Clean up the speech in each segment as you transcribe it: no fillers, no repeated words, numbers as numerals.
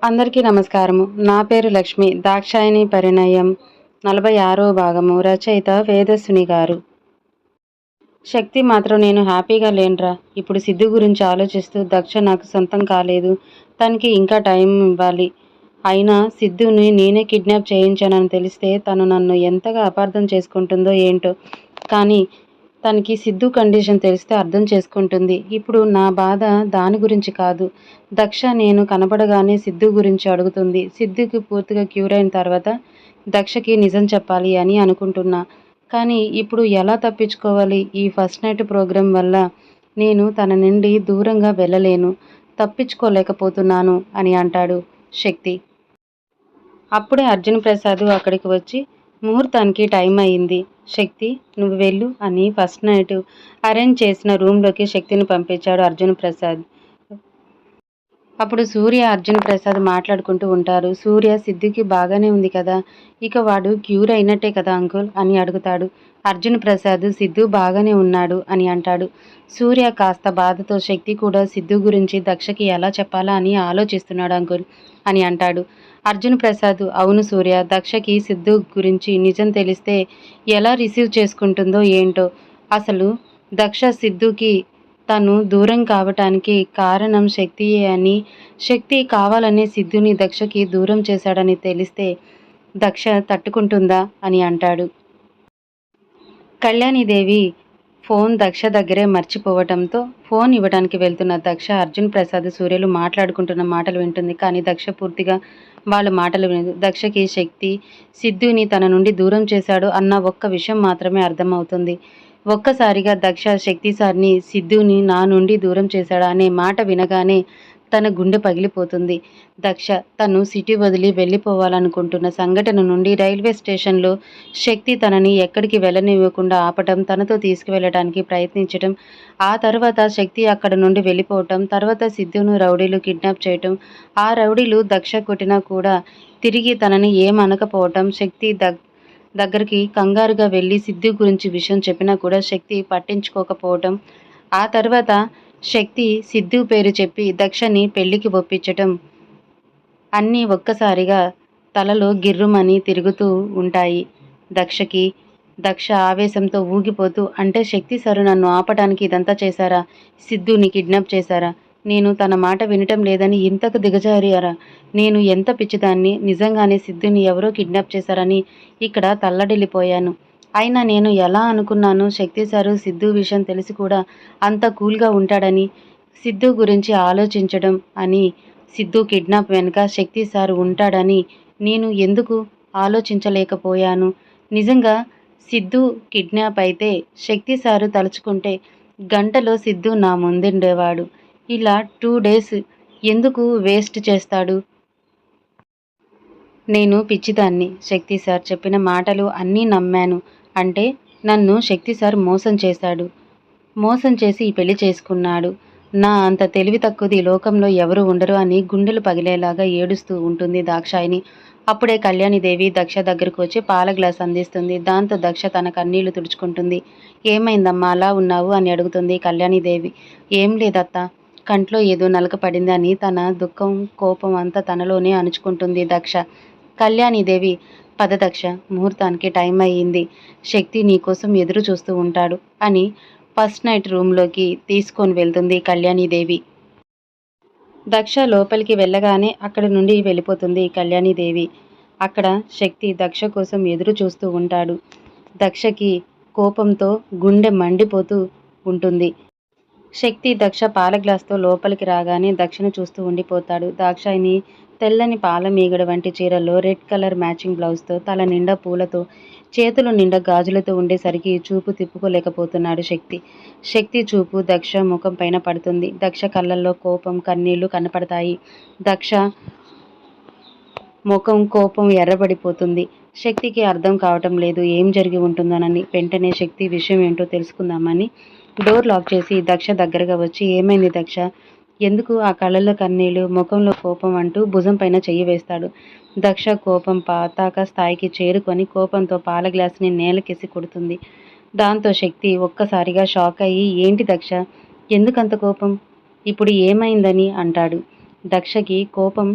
అందరికీ నమస్కారము. నా పేరు లక్ష్మి. దాక్షాయణి పరిణయం 46వ భాగము. రచయిత వేదస్విని గారు. శక్తి మాత్రం నేను హ్యాపీగా లేనురా. ఇప్పుడు సిద్ధు గురించి ఆలోచిస్తూ దక్ష నాకు సొంతం కాలేదు. తనకి ఇంకా టైం ఇవ్వాలి. అయినా సిద్ధుని నేనే కిడ్నాప్ చేయించానని తెలిస్తే తను నన్ను ఎంతగా అపార్థం చేసుకుంటుందో ఏంటో. కానీ తనకి సిద్ధు కండిషన్ తెలిస్తే అర్థం చేసుకుంటుంది. ఇప్పుడు నా బాధ దాని గురించి కాదు. దక్ష నేను కనపడగానే సిద్ధు గురించి అడుగుతుంది. సిద్ధుకి పూర్తిగా క్యూర్ అయిన తర్వాత దక్షకి నిజం చెప్పాలి అని అనుకుంటున్నా. కానీ ఇప్పుడు ఎలా తప్పించుకోవాలి? ఈ ఫస్ట్ నైట్ ప్రోగ్రాం వల్ల నేను తన నుండి దూరంగా వెళ్ళలేను, తప్పించుకోలేకపోతున్నాను అని అంటాడు శక్తి. అప్పుడే అర్జున్ ప్రసాద్ అక్కడికి వచ్చి ముహూర్తానికి టైం అయింది, శక్తి నువ్వు వెళ్ళు అని ఫస్ట్ నైట్ అరేంజ్ చేసిన రూమ్లోకి శక్తిని పంపించాడు అర్జున్ ప్రసాద్. అప్పుడు సూర్య అర్జున్ ప్రసాద్ మాట్లాడుకుంటూ ఉంటారు. సూర్య సిద్ధుకి బాగానే ఉంది కదా, ఇక వాడు క్యూర్ అయినట్టే కదా అంకుల్ అని అడుగుతాడు. అర్జున్ ప్రసాద్ సిద్ధు బాగానే ఉన్నాడు అని అంటాడు. సూర్య కాస్త బాధతో శక్తి కూడా సిద్ధు గురించి దక్షకి ఎలా చెప్పాలా అని ఆలోచిస్తున్నాడు అంకుల్ అని అంటాడు. అర్జున్ ప్రసాద్ అవును సూర్య, దక్షకి సిద్ధు గురించి నిజం తెలిస్తే ఎలా రిసీవ్ చేసుకుంటుందో ఏంటో. అసలు దక్ష సిద్ధుకి తను దూరం కావటానికి కారణం శక్తియే అని, శక్తి కావాలనే సిద్ధుని దక్షకి దూరం చేశాడని తెలిస్తే దక్ష తట్టుకుంటుందా అని అంటాడు. కళ్యాణీదేవి ఫోన్ దక్ష దగ్గరే మర్చిపోవటంతో ఫోన్ ఇవ్వడానికి వెళ్తున్న దక్ష అర్జున్ ప్రసాద్ సూర్యలు మాట్లాడుకుంటున్న మాటలు వింటుంది. కానీ దక్ష పూర్తిగా వాళ్ళ మాటలు వినదు. దక్షకి శక్తి సిద్ధుని తన నుండి దూరం చేశాడు అన్న ఒక్క విషయం మాత్రమే అర్థమవుతుంది. ఒక్కసారిగా దక్ష శక్తి సార్ని సిద్ధుని నా నుండి దూరం చేశాడా అనే మాట వినగానే తన గుండె పగిలిపోతుంది. దక్ష తను సిటీ వదిలి వెళ్ళిపోవాలనుకుంటున్న సంఘటన నుండి రైల్వే స్టేషన్లో శక్తి తనని ఎక్కడికి వెళ్ళనివ్వకుండా ఆపటం, తనతో తీసుకువెళ్ళడానికి ప్రయత్నించటం, ఆ తర్వాత శక్తి అక్కడ నుండి వెళ్ళిపోవటం, తర్వాత సిద్ధును రౌడీలు కిడ్నాప్ చేయటం, ఆ రౌడీలు దక్ష కొట్టినా కూడా తిరిగి తనని ఏమనకపోవటం, శక్తి దగ్గరికి కంగారుగా వెళ్ళి సిద్ధు గురించి విషయం చెప్పినా కూడా శక్తి పట్టించుకోకపోవటం, ఆ తర్వాత శక్తి సిద్ధు పేరు చెప్పి దక్షని పెళ్లికి ఒప్పించటం అన్నీ ఒక్కసారిగా తలలో గిర్రుమని తిరుగుతూ ఉంటాయి దక్షకి. దక్ష ఆవేశంతో ఊగిపోతూ అంటే శక్తి సారు నన్ను ఆపటానికి ఇదంతా చేశారా? సిద్ధుని కిడ్నాప్ చేశారా? నేను తన మాట వినటం లేదని ఇంతకు దిగజారారా? నేను ఎంత పిచ్చిదాన్ని! నిజంగానే సిద్ధుని ఎవరో కిడ్నాప్ చేశారని ఇక్కడ తల్లడిల్లిపోయాను. అయినా నేను ఎలా అనుకున్నాను శక్తి సారు సిద్ధు విషయం తెలిసి కూడా అంత కూల్గా ఉంటాడని, సిద్ధు గురించి ఆలోచించడం అని, సిద్ధు కిడ్నాప్ వెనుక శక్తి సారు ఉంటాడని నేను ఎందుకు ఆలోచించలేకపోయాను? నిజంగా సిద్ధు కిడ్నాప్ అయితే శక్తి సారు తలుచుకుంటే గంటలో సిద్ధు నా ముందుండేవాడు. ఇలా 2 డేస్ ఎందుకు వేస్ట్ చేస్తాడు? నేను పిచ్చిదాన్ని. శక్తి సార్ చెప్పిన మాటలు అన్నీ నమ్మాను. అంటే నన్ను శక్తి సార్ మోసం చేశాడు. మోసం చేసి ఈ పెళ్లి చేసుకున్నాడు. నా అంత తెలివి తక్కువది ఈ లోకంలో ఎవరు ఉండరు అని గుండెలు పగిలేలాగా ఏడుస్తూ ఉంటుంది దాక్షాయిని. అప్పుడే కళ్యాణిదేవి దక్ష దగ్గరకు వచ్చి పాల గ్లాస్ అందిస్తుంది. దాంతో దక్ష తన కన్నీళ్లు తుడుచుకుంటుంది. ఏమైందమ్మా అలా ఉన్నావు అని అడుగుతుంది కళ్యాణిదేవి. ఏం లేదత్తా, కంట్లో ఏదో నలక పడింది అని తన దుఃఖం కోపం అంతా తనలోనే అణుచుకుంటుంది దక్ష. కళ్యాణిదేవి పద దక్ష, ముహూర్తానికి టైం అయ్యింది, శక్తి నీకోసం ఎదురు చూస్తూ ఉంటాడు అని ఫస్ట్ నైట్ రూమ్లోకి తీసుకొని వెళ్తుంది కళ్యాణీదేవి. దక్ష లోపలికి వెళ్ళగానే అక్కడి నుండి వెళ్ళిపోతుంది కళ్యాణీదేవి. అక్కడ శక్తి దక్ష కోసం ఎదురు చూస్తూ ఉంటాడు. దక్షకి కోపంతో గుండె మండిపోతూ ఉంటుంది. శక్తి దక్ష పాల గ్లాస్తో లోపలికి రాగానే దక్షను చూస్తూ ఉండిపోతాడు. దాక్షాయిని తెల్లని పాల మీగడ వంటి చీరలో రెడ్ కలర్ మ్యాచింగ్ బ్లౌజ్తో, తల నిండా పూలతో, చేతులు నిండా గాజులతో ఉండేసరికి చూపు తిప్పుకోలేకపోతున్నాడు శక్తి. శక్తి చూపు దక్ష ముఖం పైన పడుతుంది. దక్ష కళ్ళల్లో కోపం కన్నీళ్లు కనపడతాయి. దక్ష ముఖం కోపం ఎర్రబడిపోతుంది. శక్తికి అర్థం కావటం లేదు ఏం జరిగి ఉంటుందోనని. వెంటనే శక్తి విషయం ఏంటో తెలుసుకుందామని డోర్ లాక్ చేసి దక్ష దగ్గరగా వచ్చి ఏమైంది దక్ష, ఎందుకు ఆ కళ్ళల్లో కన్నీళ్లు, ముఖంలో కోపం అంటూ భుజం పైన చెయ్యి వేస్తాడు. దక్ష కోపం పతాక స్థాయికి చేరుకొని కోపంతో పాల గ్లాసుని నేలకేసి కొడుతుంది. దాంతో శక్తి ఒక్కసారిగా షాక్ అయ్యి ఏంటి దక్ష, ఎందుకంత కోపం, ఇప్పుడు ఏమైందని అంటాడు. దక్షకి కోపం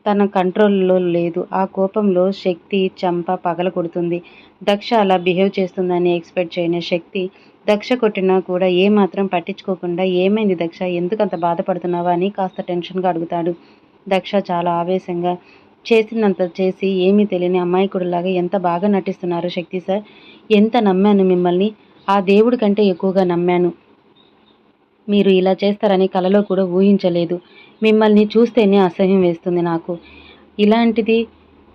తన కంట్రోల్లో లేదు. ఆ కోపంలో శక్తి చంప పగలగొడుతుంది. దక్ష అలా బిహేవ్ చేస్తుందని ఎక్స్‌పెక్ట్ చేయని శక్తి దక్ష కొట్టినా కూడా ఏమాత్రం పట్టించుకోకుండా "ఏమైంది దక్ష? ఎందుకంత బాధపడుతున్నావు?" అని కాస్త టెన్షన్‌గా అడుగుతాడు. దక్ష చాలా ఆవేశంగా చేసిందంత చేసి ఏమీ తెలియని అమాయకుడిలాగా ఎంత బాగా నటిస్తున్నారు శక్తి సార్. ఎంత నమ్మాను మిమ్మల్ని. ఆ దేవుడి కంటే ఎక్కువగా నమ్మాను. మీరు ఇలా చేస్తారని కలలో కూడా ఊహించలేదు. మిమ్మల్ని చూస్తేనే అసహ్యం వేస్తుంది నాకు. ఇలాంటిది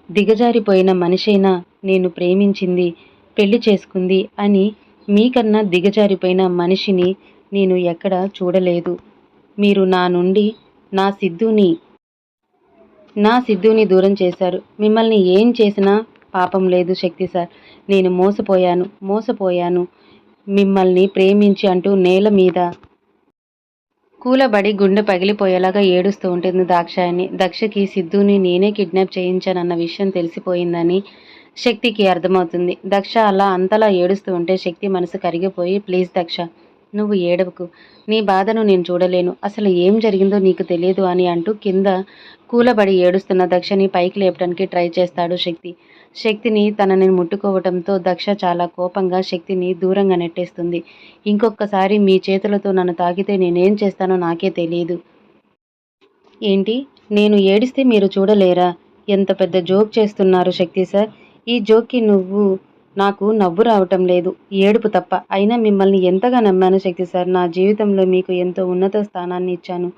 దిగజారిపోయిన మనిషైనా నేను ప్రేమించింది, పెళ్లి చేసుకుంది అని మీకన్నా దిగజారిపోయిన మనిషిని నేను ఎక్కడా చూడలేదు. మీరు నా నుండి నా సిద్ధుని నా సిద్ధుని దూరం చేశారు. మిమ్మల్ని ఏం చేసినా పాపం లేదు శక్తి సార్. నేను మోసపోయాను. మిమ్మల్ని ప్రేమించి అంటూ నేల మీద కూలబడి గుండె పగిలిపోయేలాగా ఏడుస్తూ ఉంటుంది దాక్షాయణి. దక్షకి సిద్ధుని నేనే కిడ్నాప్ చేయించానన్న విషయం తెలిసిపోయిందని శక్తికి అర్థమవుతుంది. దక్ష అలా అంతలా ఏడుస్తూ ఉంటే శక్తి మనసు కరిగిపోయి ప్లీజ్ దక్ష, నువ్వు ఏడవకు. నీ బాధను నేను చూడలేను. అసలు ఏం జరిగిందో నీకు తెలియదు అని అంటూ కింద కూలబడి ఏడుస్తున్న దక్షని పైకి లేపడానికి ట్రై చేస్తాడు శక్తి. శక్తిని తనని ముట్టుకోవటంతో దక్ష చాలా కోపంగా శక్తిని దూరంగా నెట్టేస్తుంది. ఇంకొకసారి మీ చేతులతో నన్ను తాకితే నేనేం చేస్తానో నాకే తెలియదు. ఏంటి? నేను ఏడిస్తే మీరు చూడలేరా? ఎంత పెద్ద జోక్ చేస్తున్నారు శక్తి సార్. ఈ జోక్‌కి నాకు నవ్వు రావటం లేదు. ఏడుపు తప్ప. అయినా మిమ్మల్ని ఎంతగా నమ్మాను శక్తి సార్. నా జీవితంలో మీకు ఎంతో ఉన్నత స్థానాన్ని ఇచ్చాను.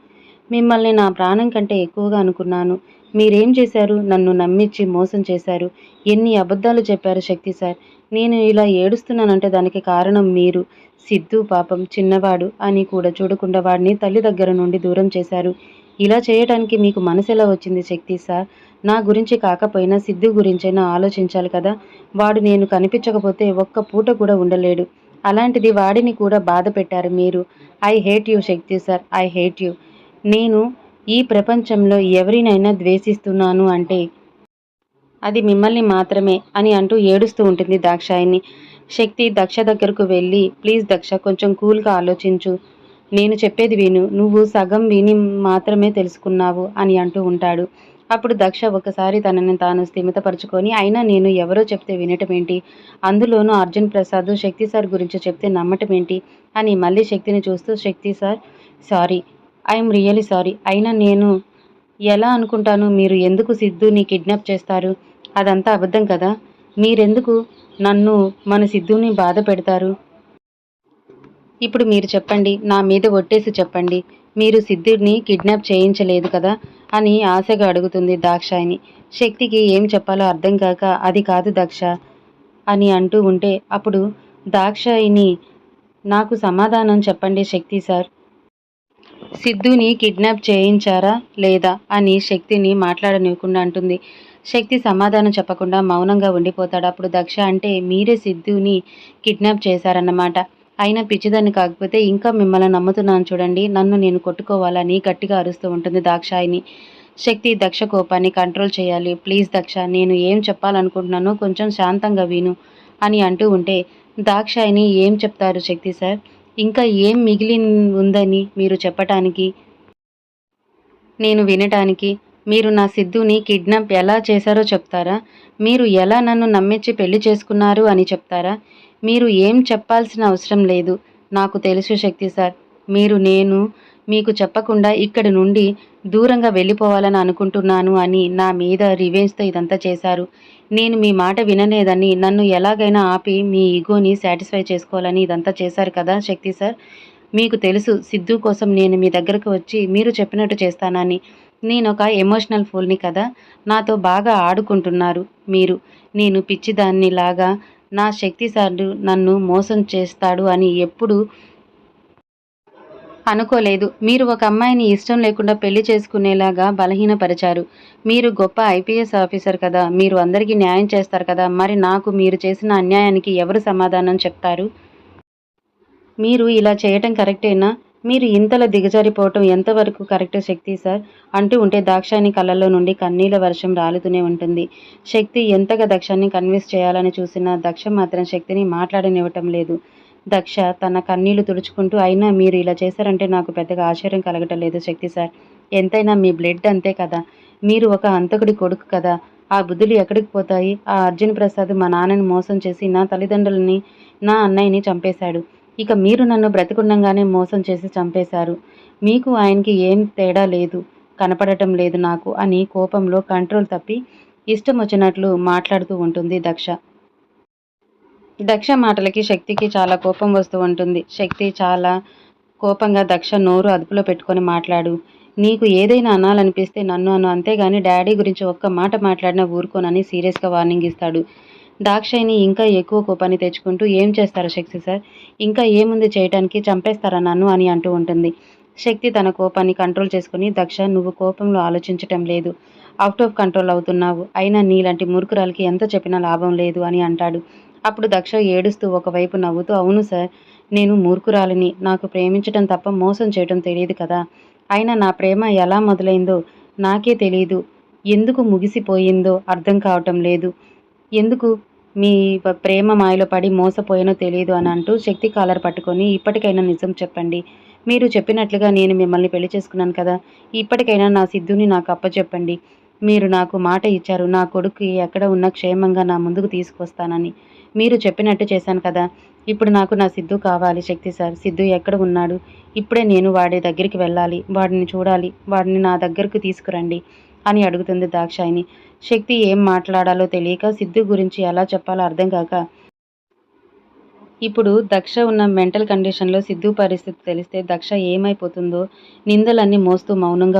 మిమ్మల్ని నా ప్రాణం కంటే ఎక్కువగా అనుకున్నాను. మీరేం చేశారు? నన్ను నమ్మించి మోసం చేశారు. ఎన్ని అబద్ధాలు చెప్పారు శక్తి సార్. నేను ఇలా ఏడుస్తున్నానంటే దానికి కారణం మీరు. సిద్ధు పాపం చిన్నవాడు అని కూడా చూడకుండా వాడిని తల్లి దగ్గర నుండి దూరం చేశారు. ఇలా చేయటానికి మీకు మనసెలా వచ్చింది శక్తి సార్? నా గురించి కాకపోయినా సిద్ధు గురించైనా ఆలోచించాలి కదా. వాడు నేను కనిపించకపోతే ఒక్క పూట కూడా ఉండలేడు. అలాంటిది వాడిని కూడా బాధ పెట్టారు మీరు. I hate you Shakti sir. I hate you. నేను ఈ ప్రపంచంలో ఎవరినైనా ద్వేషిస్తున్నాను అంటే అది మిమ్మల్ని మాత్రమే అని అంటూ ఏడుస్తూ ఉంటుంది దాక్షాయిని. శక్తి దక్ష దగ్గరకు వెళ్ళి ప్లీజ్ దక్ష, కొంచెం కూల్గా ఆలోచించు. నేను చెప్పేది విను. నువ్వు సగం విని మాత్రమే తెలుసుకున్నావు అని అంటూ ఉంటాడు. అప్పుడు దక్ష ఒకసారి తనని తాను స్థిమితపరుచుకొని అయినా నేను ఎవరో చెప్తే వినటమేంటి? అందులోనూ అర్జున్ ప్రసాద్ శక్తి సార్ గురించి చెప్తే నమ్మటమేంటి? అని మళ్ళీ శక్తిని చూస్తూ Shakti sir, sorry. I'm really sorry. అయినా నేను ఎలా అనుకుంటాను? మీరు ఎందుకు సిద్ధుని కిడ్నాప్ చేస్తారు? అదంతా అబద్ధం కదా. మీరెందుకు మన సిద్ధుని బాధ పెడతారు? ఇప్పుడు మీరు చెప్పండి. నా మీద ఒట్టేసి చెప్పండి. మీరు సిద్ధుడిని కిడ్నాప్ చేయించలేదు కదా అని ఆశగా అడుగుతుంది దాక్షాయిని. శక్తికి ఏం చెప్పాలో అర్థం కాక అది కాదు దక్ష అని అంటూ ఉంటే అప్పుడు దాక్షాయిని నాకు సమాధానం చెప్పండి శక్తి సార్. సిద్ధుని కిడ్నాప్ చేయించారా లేదా అని శక్తిని మాట్లాడనివ్వకుండా అంటుంది. శక్తి సమాధానం చెప్పకుండా మౌనంగా ఉండిపోతాడు. అప్పుడు దక్ష అంటే మీరే సిద్ధుని కిడ్నాప్ చేశారన్నమాట. అయినా పిచ్చిదాన్ని కాకపోతే ఇంకా మిమ్మల్ని నమ్ముతున్నాను చూడండి. నన్ను నేను కొట్టుకోవాలని గట్టిగా అరుస్తూ ఉంటుంది దాక్షాయిని. శక్తి దక్ష కోపాన్ని కంట్రోల్ చేయాలి. ప్లీజ్ దక్ష, నేను ఏం చెప్పాలనుకుంటున్నానో కొంచెం శాంతంగా విను అని అంటూ ఉంటే దాక్షాయిని ఏం చెప్తారు శక్తి సార్? ఇంకా ఏం మిగిలి ఉందని మీరు చెప్పటానికి, నేను వినటానికి? మీరు నా సిద్ధుని కిడ్నాప్ ఎలా చేశారో చెప్తారా? మీరు ఎలా నన్ను నమ్మించి పెళ్లి చేసుకున్నారు అని చెప్తారా? మీరు ఏం చెప్పాల్సిన అవసరం లేదు. నాకు తెలుసు శక్తి సార్. నేను మీకు చెప్పకుండా ఇక్కడి నుండి దూరంగా వెళ్ళిపోవాలని అనుకుంటున్నాను అని నా మీద రివెంజ్తో ఇదంతా చేశారు. నేను మీ మాట వినలేదని నన్ను ఎలాగైనా ఆపి మీ ఈగోని సాటిస్ఫై చేసుకోవాలని ఇదంతా చేశారు కదా శక్తి సార్. మీకు తెలుసు సిద్ధు కోసం నేను మీ దగ్గరకు వచ్చి మీరు చెప్పినట్టు చేస్తానని. నేనొక ఎమోషనల్ ఫూల్ని కదా. నాతో బాగా ఆడుకుంటున్నారు మీరు. నేను పిచ్చిదాన్ని లాగా నా శక్తి సార్ నన్ను మోసం చేస్తాడు అని ఎప్పుడు అనుకోలేదు. మీరు ఒక అమ్మాయిని ఇష్టం లేకుండా పెళ్లి చేసుకునేలాగా బలహీనపరిచారు. మీరు గొప్ప ఐపీఎస్ ఆఫీసర్ కదా. మీరు అందరికీ న్యాయం చేస్తారు కదా. మరి నాకు మీరు చేసిన అన్యాయానికి ఎవరు సమాధానం చెప్తారు? మీరు ఇలా చేయటం కరెక్టేనా? మీరు ఇంతలా దిగజారిపోవటం ఎంతవరకు కరెక్ట్ శక్తి సార్? అంటూ ఉంటే దాక్షాయిని కళ్ళల్లో నుండి కన్నీళ్ల వర్షం రాలుతూనే ఉంటుంది. శక్తి ఎంతగా దక్షని కన్విన్స్ చేయాలని చూసినా దక్ష మాత్రం శక్తిని మాట్లాడనివ్వటం లేదు. దక్ష తన కన్నీళ్లు తుడుచుకుంటూ అయినా మీరు ఇలా చేశారంటే నాకు పెద్దగా ఆశ్చర్యం కలగటం లేదు శక్తి సార్. ఎంతైనా మీ బ్లడ్ అంతే కదా. మీరు ఒక హంతకుడి కొడుకు కదా! ఆ బుద్ధులు ఎక్కడికి పోతాయి? ఆ అర్జున్ ప్రసాద్ మా నాన్నని మోసం చేసి నా తల్లిదండ్రులని, నా అన్నయ్యని చంపేశాడు. ఇక మీరు నన్ను బ్రతికుండంగానే మోసం చేసి చంపేశారు. మీకు ఆయనకి ఏం తేడా లేదు, కనపడటం లేదు నాకు అని కోపంలో కంట్రోల్ తప్పి ఇష్టమొచ్చినట్లు మాట్లాడుతూ ఉంటుంది దక్ష. దక్ష మాటలకి శక్తికి చాలా కోపం వస్తూ ఉంటుంది. శక్తి చాలా కోపంగా దక్ష నోరు అదుపులో పెట్టుకొని మాట్లాడు. నీకు ఏదైనా అనాలనిపిస్తే నన్ను అను, అంతేగాని డాడీ గురించి ఒక్క మాట మాట్లాడినా ఊరుకోనని సీరియస్గా వార్నింగ్ ఇస్తాడు. దాక్షాయిని ఇంకా ఎక్కువ కోపాన్ని తెచ్చుకుంటూ ఏం చేస్తారు శక్తి సార్? ఇంకా ఏముంది చేయటానికి, చంపేస్తారా నన్ను అని అంటూ ఉంటుంది. శక్తి తన కోపాన్ని కంట్రోల్ చేసుకుని, దక్ష నువ్వు కోపంలో ఆలోచించటం లేదు, అవుట్ ఆఫ్ కంట్రోల్ అవుతున్నావు. అయినా నీలాంటి మూర్ఖురాలికి ఎంత చెప్పినా లాభం లేదు అని అంటాడు. అప్పుడు దక్ష ఏడుస్తూ ఒకవైపు నవ్వుతూ, అవును సార్, నేను మూర్ఖురాలిని. నాకు ప్రేమించటం తప్ప మోసం చేయటం తెలియదు కదా! అయినా నా ప్రేమ ఎలా మొదలైందో నాకే తెలీదు. ఎందుకు ముగిసిపోయిందో అర్థం కావటం లేదు. ఎందుకు మీ ప్రేమ మాయలో పడి మోసపోయానో తెలీదు అని అంటూ శక్తి కాలర్ పట్టుకొని, ఇప్పటికైనా నిజం చెప్పండి. మీరు చెప్పినట్లుగా నేను మిమ్మల్ని పెళ్లి చేసుకున్నాను కదా! ఇప్పటికైనా నా సిద్ధుని నాకు అప్పచెప్పండి. మీరు నాకు మాట ఇచ్చారు, నా కొడుకు ఎక్కడ ఉన్నా క్షేమంగా నా ముందుకు తీసుకొస్తానని. మీరు చెప్పినట్టు చేశాను కదా! ఇప్పుడు నాకు నా సిద్ధు కావాలి శక్తి సార్. సిద్ధు ఎక్కడ ఉన్నాడు? ఇప్పుడే నేను వాడి దగ్గరికి వెళ్ళాలి. వాడిని చూడాలి. వాడిని నా దగ్గరకు తీసుకురండి అని అడుగుతుంది దాక్షాయిని. శక్తి ఏం మాట్లాడాలో తెలియక, సిద్ధు గురించి ఎలా చెప్పాలో అర్థం కాక, ఇప్పుడు దక్ష ఉన్న మెంటల్ కండిషన్‌లో సిద్ధు పరిస్థితి తెలిస్తే దక్ష ఏమైపోతుందో, నిందలన్నీ మోస్తూ మౌనంగా